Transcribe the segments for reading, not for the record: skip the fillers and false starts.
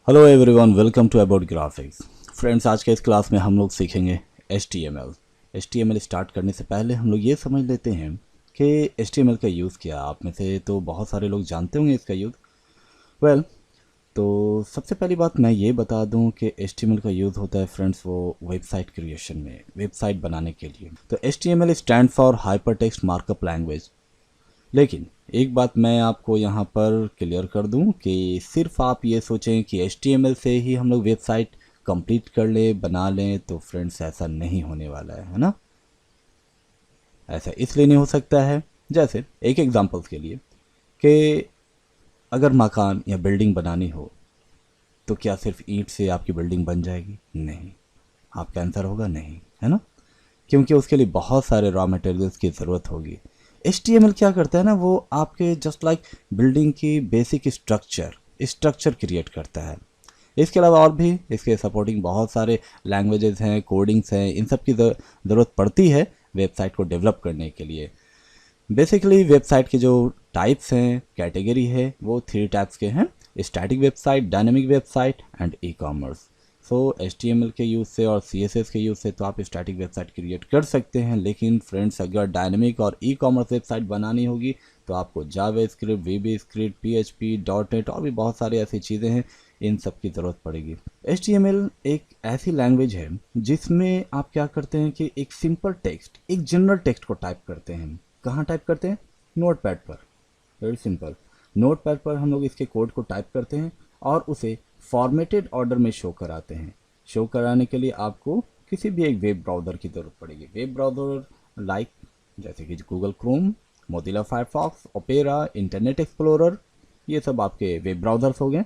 Hello everyone, welcome to about graphics. Friends, आज के इस क्लास में हम लोग सीखेंगे HTML। HTML स्टार्ट करने से पहले हम लोग ये समझ लेते हैं कि HTML का यूज़ क्या। आप में से तो बहुत सारे लोग जानते होंगे इसका यूज़। वेल, तो सबसे पहली बात मैं ये बता दूं कि HTML का यूज़ होता है फ्रेंड्स वो वेबसाइट क्रिएशन में, वेबसाइट बनाने के लिए। तो HTML stand for hyper text markup language. लेकिन एक बात मैं आपको यहाँ पर क्लियर कर दूं कि सिर्फ आप ये सोचें कि HTML से ही हम लोग वेबसाइट कंप्लीट कर ले, बना लें, तो फ्रेंड्स ऐसा नहीं होने वाला है ना। ऐसा इसलिए नहीं हो सकता है, जैसे एक एग्जांपल्स के लिए कि अगर मकान या बिल्डिंग बनानी हो तो क्या सिर्फ ईंट से आपकी बिल्डिंग बन जाएगी? नहीं। आपका आंसर होगा नहीं, है ना। क्योंकि उसके लिए बहुत सारे रॉ मटेरियल्स की ज़रूरत होगी। HTML क्या करता है ना, वो आपके जस्ट लाइक बिल्डिंग की बेसिक स्ट्रक्चर क्रिएट करता है। इसके अलावा और भी इसके सपोर्टिंग बहुत सारे लैंग्वेजेस हैं, कोडिंग्स हैं, इन सब की ज़रूरत पड़ती है वेबसाइट को डेवलप करने के लिए। बेसिकली वेबसाइट के जो टाइप्स हैं, कैटेगरी है, वो 3 टाइप्स के हैं: static website, dynamic website and e commerce. So HTML के यूज़ से और CSS के यूज़ से तो आप स्टैटिक वेबसाइट क्रिएट कर सकते हैं, लेकिन फ्रेंड्स अगर डायनेमिक और ई कॉमर्स वेबसाइट बनानी होगी तो आपको JavaScript, VB script, PHP, .NET और भी बहुत सारी ऐसी चीज़ें हैं, इन सब की ज़रूरत पड़ेगी। HTML एक ऐसी लैंग्वेज है जिसमें आप क्या करते हैं कि एक सिंपल टेक्स्ट, एक जनरल टेक्स्ट को टाइप करते हैं। कहाँ टाइप करते हैं? नोटपैड पर। Very simple. नोटपैड पर हम लोग इसके कोड को टाइप करते हैं और उसे फॉर्मेटेड ऑर्डर में शो कराते हैं। शो कराने के लिए आपको किसी भी एक वेब ब्राउज़र की ज़रूरत पड़ेगी। वेब ब्राउज़र लाइक जैसे कि Google Chrome, Mozilla Firefox, opera, internet explorer, ये सब आपके वेब ब्राउज़र्स हो गए।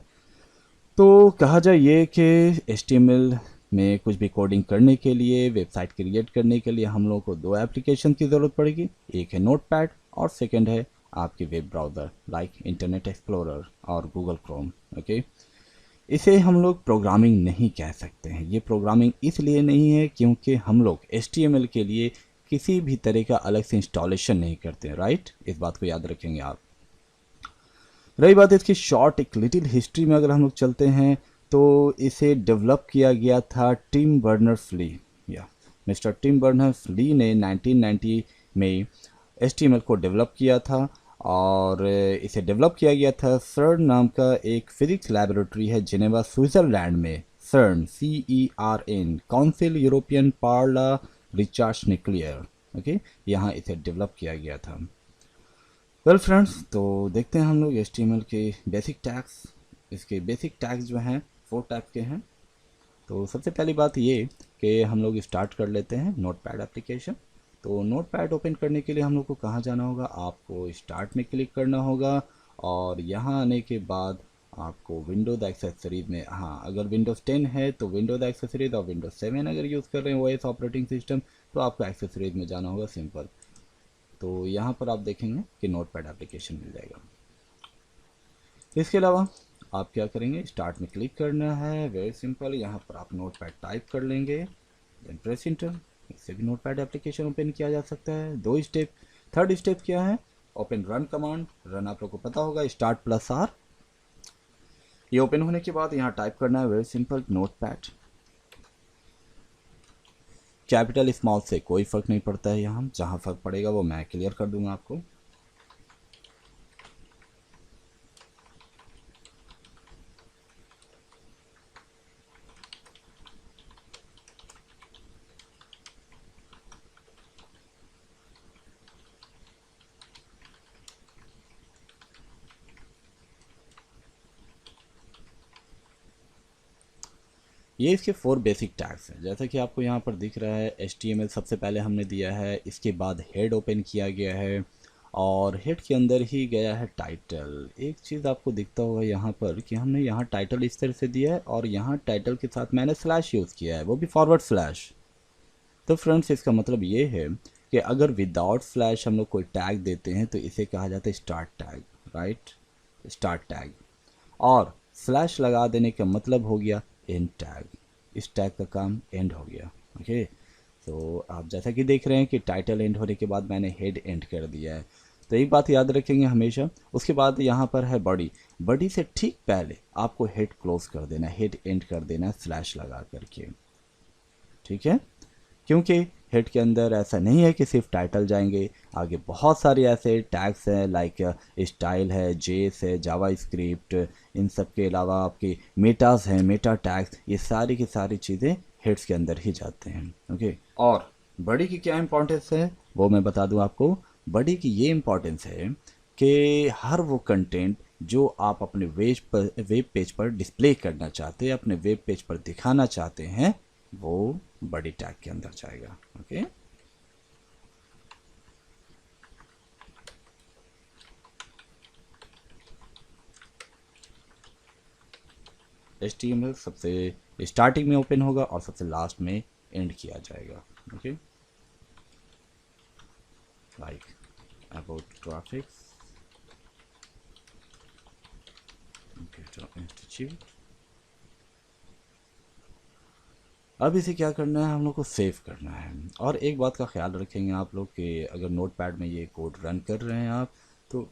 तो कहा जाए ये कि HTML में कुछ भी कोडिंग करने के लिए, वेबसाइट क्रिएट करने के लिए हम लोगों को 2 एप्लीकेशन की ज़रूरत पड़ेगी। एक है नोटपैड और सेकंड है आपकी web browser like internet explorer और गूगल क्रोम। ओके, इसे हम लोग प्रोग्रामिंग नहीं कह सकते हैं। ये प्रोग्रामिंग इसलिए नहीं है क्योंकि हम लोग HTML के लिए किसी भी तरह का अलग से इंस्टॉलेशन नहीं करते हैं, राइट। इस बात को याद रखेंगे आप। रही बात इसकी शॉर्ट एक लिटिल हिस्ट्री में अगर हम लोग चलते हैं तो इसे डेवलप किया गया था टिम बर्नर्स ली, या मिस्टर टिम बर्नर्स ली ने 1990 में HTML को डेवलप किया था। और इसे डेवलप किया गया था CERN नाम का एक फिजिक्स लैबोरेटरी है जिनेवा स्विट्ज़रलैंड में। CERN, CERN, काउंसिल यूरोपियन पार्ला रिसर्च न्यूक्लियर। ओके, यहाँ इसे डेवलप किया गया था। वेल फ्रेंड्स, तो देखते हैं हम लोग HTML के बेसिक टैग्स। इसके बेसिक टैग्स जो हैं 4 टाइप के हैं। तो सबसे पहली बात ये कि हम लोग स्टार्ट कर लेते हैं नोटपैड एप्लीकेशन। तो नोटपैड ओपन करने के लिए हम लोग को कहाँ जाना होगा? आपको स्टार्ट में क्लिक करना होगा और यहाँ आने के बाद आपको विंडोज़ एक्सेसरीज में, हाँ अगर विंडोज़ 10 है तो विंडोज़ एक्सेसरीज, और विंडोज़ 7 अगर यूज़ कर रहे हैं OS ऑपरेटिंग सिस्टम तो आपको एक्सेसरीज में जाना होगा, सिंपल। तो यहाँ पर आप देखेंगे कि नोटपैड एप्लीकेशन मिल जाएगा। इसके अलावा आप क्या करेंगे? स्टार्ट में क्लिक करना है, वेरी सिंपल। यहाँ पर आप नोटपैड टाइप कर लेंगे, देन प्रेस इंटर। इससे भी नोटपैड एप्लीकेशन ओपन किया जा सकता है। 2 स्टेप। थर्ड स्टेप क्या है? Open run command. रन आप लोग को पता होगा, Start+R। ये ओपन होने के बाद यहाँ टाइप करना है, very simple, notepad. Capital small से कोई फ़र्क नहीं पड़ता है, यहाँ जहाँ फ़र्क पड़ेगा वो मैं क्लियर कर दूंगा आपको। ये इसके 4 बेसिक टैग्स हैं, जैसा कि आपको यहाँ पर दिख रहा है। HTML सबसे पहले हमने दिया है, इसके बाद हेड ओपन किया गया है और हेड के अंदर ही गया है टाइटल। एक चीज़ आपको दिखता होगा यहाँ पर कि हमने यहाँ टाइटल इस तरह से दिया है और यहाँ टाइटल के साथ मैंने स्लैश यूज़ किया है, वो भी फॉरवर्ड स्लैश। तो फ्रेंड्स, इसका मतलब ये है कि अगर विदाउट स्लैश हम लोग कोई टैग देते हैं तो इसे कहा जाता है start tag, right, start tag. और स्लैश लगा देने का मतलब हो गया एंड टैग। इस टैग का काम एंड हो गया। ओके, तो आप जैसा कि देख रहे हैं कि टाइटल एंड होने के बाद मैंने हेड एंड कर दिया है। तो एक बात याद रखेंगे हमेशा। उसके बाद यहाँ पर है बॉडी। बॉडी से ठीक पहले आपको हेड क्लोज कर देना है, हेड एंड कर देना है स्लैश लगा करके, ठीक है। क्योंकि हेड के अंदर ऐसा नहीं है कि सिर्फ टाइटल जाएंगे, आगे बहुत सारे ऐसे टैग्स हैं लाइक स्टाइल है, जेस है, जावा स्क्रिप्ट, इन सब के अलावा आपके मेटास हैं, मेटा टैग्स, ये सारी की सारी चीज़ें हेड्स के अंदर ही जाते हैं। ओके, और बॉडी की क्या इंपॉर्टेंस है वो मैं बता दूं आपको। बॉडी की ये इंपॉर्टेंस है कि हर वो कंटेंट जो आप अपने वेब पेज पर डिस्प्ले करना चाहते हैं, अपने वेब पेज पर दिखाना चाहते हैं, वो बॉडी टैग के अंदर जाएगा। ओके, HTML सबसे स्टार्टिंग में ओपन होगा और सबसे लास्ट में एंड किया जाएगा। Okay, like about graphics computer institute. अब इसे क्या करना है, हम लोग को सेव करना है। और एक बात का ख्याल रखेंगे आप लोग कि अगर नोटपैड में ये कोड रन कर रहे हैं आप, तो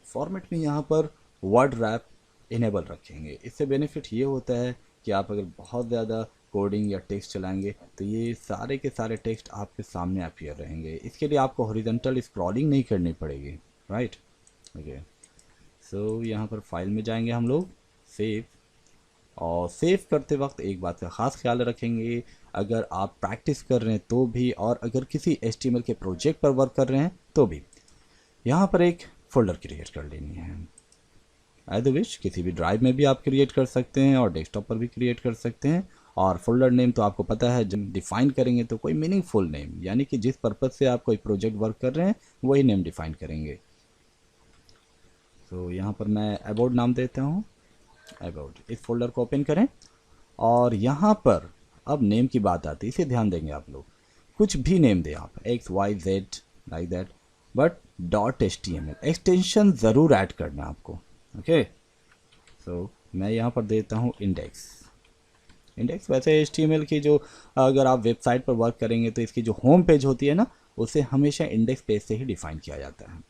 फॉर्मेट में यहाँ पर वर्ड रैप इनेबल रखेंगे। इससे बेनिफिट ये होता है कि आप अगर बहुत ज़्यादा कोडिंग या टेक्स्ट चलाएंगे तो ये सारे के सारे टेक्स्ट आपके सामने अपीयर रहेंगे। इसके लिए आपको हॉरिजॉन्टल स्क्रॉलिंग नहीं करनी पड़ेगी, राइट। ओके, सो यहाँ पर फाइल में जाएंगे हम लोग, सेव। और सेव करते वक्त एक बात का ख़ास ख्याल रखेंगे, अगर आप प्रैक्टिस कर रहे हैं तो भी, और अगर किसी HTML के प्रोजेक्ट पर वर्क कर रहे हैं तो भी, यहाँ पर एक फ़ोल्डर क्रिएट कर लेनी है। एज विश किसी भी ड्राइव में भी आप क्रिएट कर सकते हैं और डेस्कटॉप पर भी क्रिएट कर सकते हैं। और फोल्डर नेम तो आपको पता है, जब डिफ़ाइन करेंगे तो कोई मीनिंगफुल नेम, यानी कि जिस पर्पज़ से आप कोई प्रोजेक्ट वर्क कर रहे हैं वही नेम डिफ़ाइन करेंगे। तो यहाँ पर मैं अबाउट नाम देता हूँ, अबाउट। इस फोल्डर को ओपन करें और यहाँ पर अब नेम की बात आती है, इसे ध्यान देंगे आप लोग। कुछ भी नेम दें आप, XYZ like that, but .html extension ज़रूर ऐड करना आपको। ओके, सो मैं यहाँ पर देता हूँ इंडेक्स। इंडेक्स वैसे HTML की जो, अगर आप वेबसाइट पर वर्क करेंगे तो इसकी जो होम पेज होती है ना, उसे हमेशा इंडेक्स पेज से ही डिफ़ाइन किया जाता है।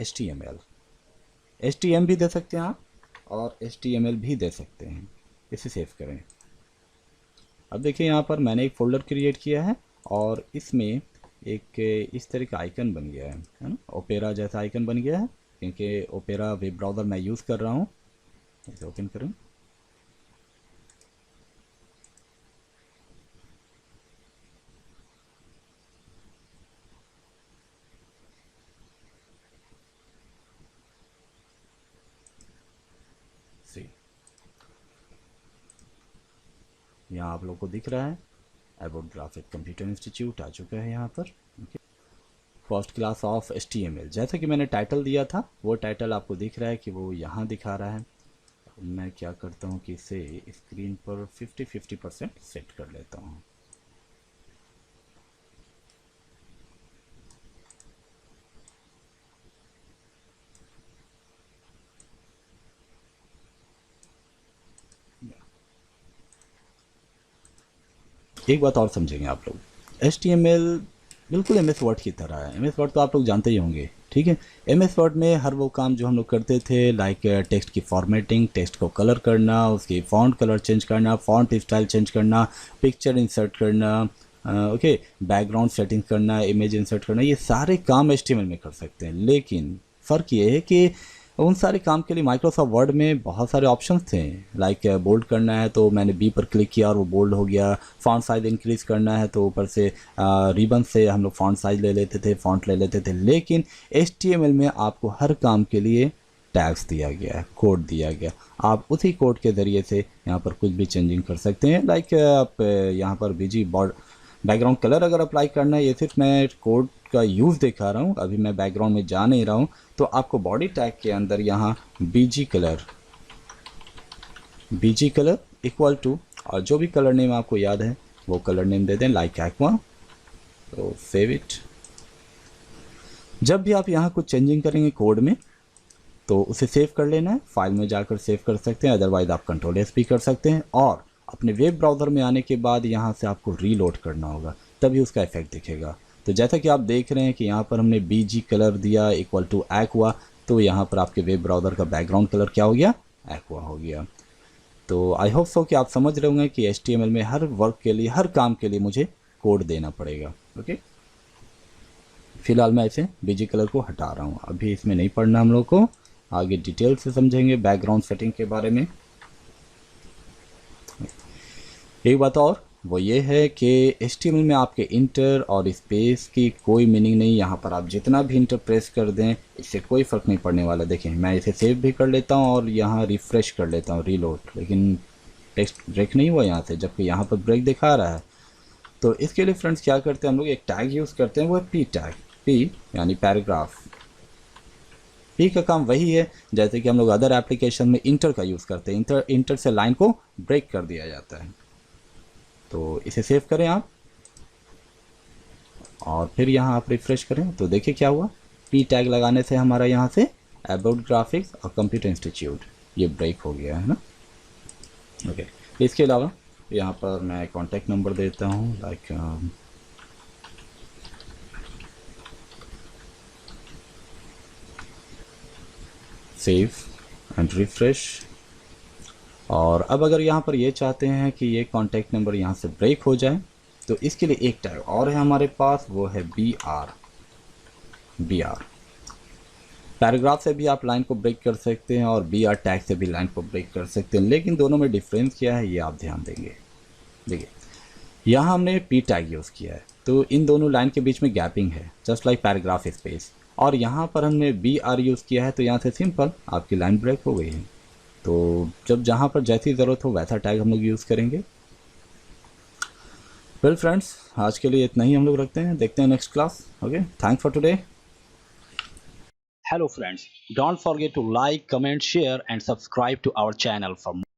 .html, HTML भी दे सकते हैं आप और HTML भी दे सकते हैं। इसे सेव करें। अब देखिए यहाँ पर मैंने एक फ़ोल्डर क्रिएट किया है और इसमें एक इस तरह का आइकन बन गया है ना, ओपेरा जैसा आइकन बन गया है, क्योंकि ओपेरा वेब ब्राउज़र मैं यूज़ कर रहा हूँ। इसे ओपन करूँ, यहाँ आप लोग को दिख रहा है अबाउट ग्राफिक कंप्यूटर इंस्टीट्यूट आ चुका है यहाँ पर। फर्स्ट क्लास ऑफ HTML, जैसा कि मैंने टाइटल दिया था वो टाइटल आपको दिख रहा है कि वो यहाँ दिखा रहा है। मैं क्या करता हूँ कि इसे स्क्रीन पर 50-50% सेट कर लेता हूँ। एक बात और समझेंगे आप लोग, HTML बिल्कुल MS वर्ड की तरह है। MS वर्ड तो आप लोग जानते ही होंगे, ठीक है। MS वर्ड में हर वो काम जो हम लोग करते थे, लाइक टेक्स्ट की फॉर्मेटिंग, टेक्स्ट को कलर करना, उसकी फ़ॉन्ट कलर चेंज करना, फ़ॉन्ट स्टाइल चेंज करना, पिक्चर इंसर्ट करना, ओके, बैकग्राउंड सेटिंग करना, इमेज इंसर्ट करना, ये सारे काम HTML में कर सकते हैं। लेकिन फ़र्क ये है कि उन सारे काम के लिए माइक्रोसॉफ्ट वर्ड में बहुत सारे ऑप्शंस थे, लाइक बोल्ड करना है तो मैंने बी पर क्लिक किया और वो बोल्ड हो गया। फॉन्ट साइज़ इंक्रीज़ करना है तो ऊपर से रिबन से हम लोग फॉन्ट साइज़ ले लेते थे, फॉन्ट ले लेते थे। लेकिन HTML में आपको हर काम के लिए टैग्स दिया गया है, कोड दिया गया। आप उसी कोड के ज़रिए से यहाँ पर कुछ भी चेंजिंग कर सकते हैं। लाइक आप यहाँ पर बीजी बॉर्ड बैकग्राउंड कलर अगर अप्लाई करना है, ये सिर्फ मैं कोड का यूज़ दिखा रहा हूँ, अभी मैं बैकग्राउंड में जा नहीं रहा हूँ। तो आपको बॉडी टैग के अंदर यहाँ बीजी कलर इक्वल टू, और जो भी कलर नेम आपको याद है वो कलर नेम दे दें, लाइक एक्वा। तो सेव इट। जब भी आप यहाँ कुछ चेंजिंग करेंगे कोड में तो उसे सेव कर लेना है, फाइल में जाकर सेव कर सकते हैं, अदरवाइज आप Ctrl+S भी कर सकते हैं। और अपने वेब ब्राउज़र में आने के बाद यहाँ से आपको रीलोड करना होगा, तभी उसका इफेक्ट दिखेगा। तो जैसा कि आप देख रहे हैं कि यहाँ पर हमने BG कलर दिया इक्वल टू एक्वा, तो यहाँ पर आपके वेब ब्राउज़र का बैकग्राउंड कलर क्या हो गया, एक्वा हो गया। तो आई होप सो कि आप समझ रहे होंगे कि HTML में हर वर्क के लिए, हर काम के लिए मुझे कोड देना पड़ेगा। ओके, फिलहाल मैं इसे BG कलर को हटा रहा हूँ, अभी इसमें नहीं पढ़ना हम लोग को, आगे डिटेल से समझेंगे बैकग्राउंड सेटिंग के बारे में। एक बात और वो ये है कि HTML में आपके इंटर और स्पेस की कोई मीनिंग नहीं। यहाँ पर आप जितना भी इंटर प्रेस कर दें इससे कोई फ़र्क नहीं पड़ने वाला। देखें, मैं इसे सेव भी कर लेता हूँ और यहाँ रिफ़्रेश कर लेता हूँ, रीलोड, लेकिन टेक्स्ट ब्रेक नहीं हुआ यहाँ से, जबकि यहाँ पर ब्रेक दिखा रहा है। तो इसके लिए फ्रेंड्स क्या करते हैं हम लोग, एक टैग यूज़ करते हैं, वो है P टैग। P यानी पैराग्राफ। P का काम वही है जैसे कि हम लोग अदर एप्लीकेशन में इंटर का यूज़ करते हैं। इंटर से लाइन को ब्रेक कर दिया जाता है। तो इसे सेव करें आप और फिर यहाँ आप रिफ़्रेश करें तो देखिए क्या हुआ, P टैग लगाने से हमारा यहाँ से अबाउट ग्राफिक्स और कंप्यूटर इंस्टीट्यूट ये ब्रेक हो गया है ना। ओके, इसके अलावा यहाँ पर मैं कॉन्टैक्ट नंबर देता हूँ, लाइक सेव एंड रिफ़्रेश। और अब अगर यहाँ पर ये चाहते हैं कि ये कॉन्टैक्ट नंबर यहाँ से ब्रेक हो जाए तो इसके लिए एक टैग और है हमारे पास, वो है BR। पैराग्राफ से भी आप लाइन को ब्रेक कर सकते हैं और BR टैग से भी लाइन को ब्रेक कर सकते हैं, लेकिन दोनों में डिफरेंस क्या है ये आप ध्यान देंगे। देखिए, यहाँ हमने P टैग यूज़ किया है तो इन दोनों लाइन के बीच में गैपिंग है, जस्ट लाइक पैराग्राफ स्पेस, और यहाँ पर हमने BR यूज़ किया है तो यहाँ से सिंपल आपकी लाइन ब्रेक हो गई है। तो जब जहाँ पर जैसी ज़रूरत हो वैसा टैग हम लोग यूज़ करेंगे। वेल फ्रेंड्स, आज के लिए इतना ही हम लोग रखते हैं, देखते हैं next class. Okay, thanks for today. Hello friends, don't forget to like, comment, share and subscribe to our channel for more.